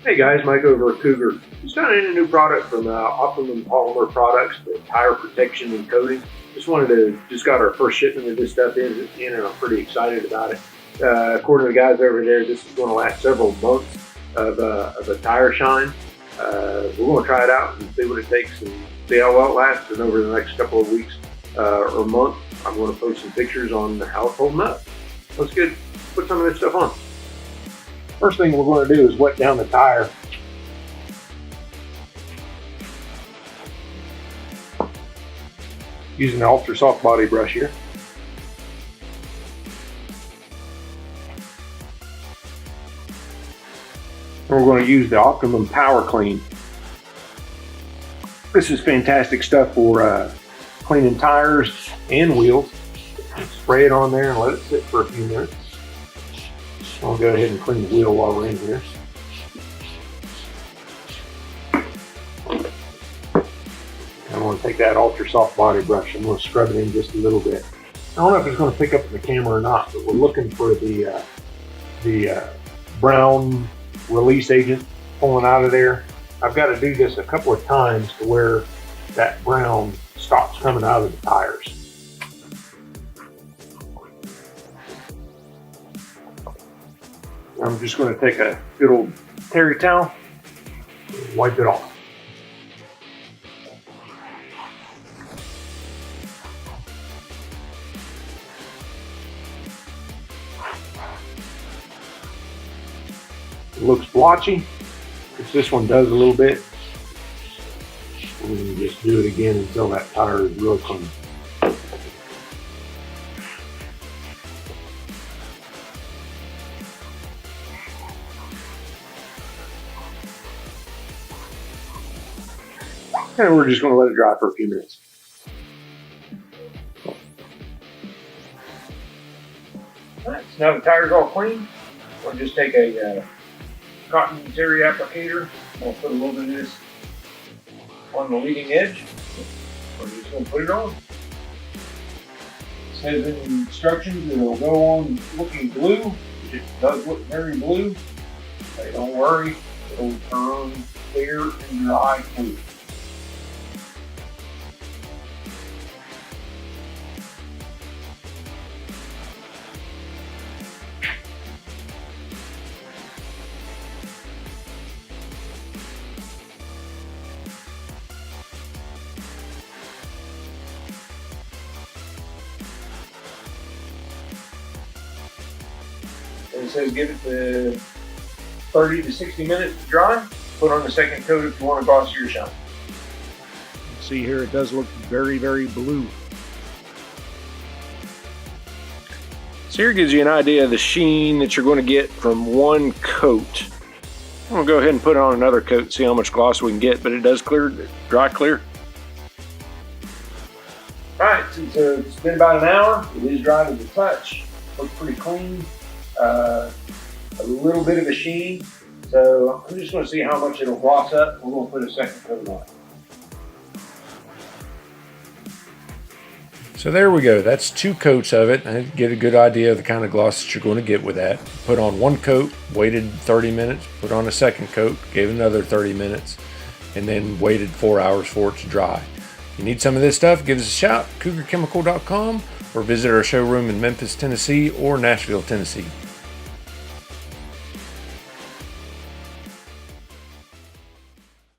Hey guys, Mike over at Cougar. Just got in a new product from Optimum Polymer Products, the tire protection and coating. Just got our first shipment of this stuff in and I'm pretty excited about it. According to the guys over there, this is going to last several months of a tire shine. We're going to try it out and see what it takes and see how well it lasts. And over the next couple of weeks or month, I'm going to post some pictures on how it's holding up. Let's put some of this stuff on. First thing we're going to do is wet down the tire. Using an ultra soft body brush here. And we're going to use the Optimum Power Clean. This is fantastic stuff for cleaning tires and wheels. Spray it on there and let it sit for a few minutes. I'll go ahead and clean the wheel while we're in here. I'm going to take that ultra soft body brush. I'm going to scrub it in just a little bit. I don't know if it's going to pick up in the camera or not, but we're looking for the brown release agent pulling out of there. I've got to do this a couple of times to where that brown stops coming out of the tires. I'm just going to take a good old terry towel and wipe it off. It looks blotchy, which this one does a little bit. We're going to just do it again until that tire is real clean. And we're just going to let it dry for a few minutes. Alright, so now the tire's all clean. We'll just take a cotton terry applicator. We'll put a little bit of this on the leading edge. We're just going to put it on. It says in the instructions that it'll go on looking blue. It does look very blue. But don't worry, it'll turn clear and dry too. And it says give it the 30 to 60 minutes to dry. Put on the second coat if you want to gloss your shine. See here, it does look very, very blue. So here gives you an idea of the sheen that you're going to get from one coat. I'm going to go ahead and put on another coat, see how much gloss we can get, but it does dry clear. Alright, since it's been about an hour, it is dry to the touch. Looks pretty clean. A little bit of a sheen. So I'm just going to see how much it'll gloss up. We're going to put a second coat on. So there we go. That's 2 coats of it. I get a good idea of the kind of gloss that you're going to get with that. Put on 1 coat, waited 30 minutes, put on a second coat, gave another 30 minutes, and then waited 4 hours for it to dry. If you need some of this stuff, give us a shout, cougarchemical.com, or visit our showroom in Memphis, Tennessee or Nashville, Tennessee.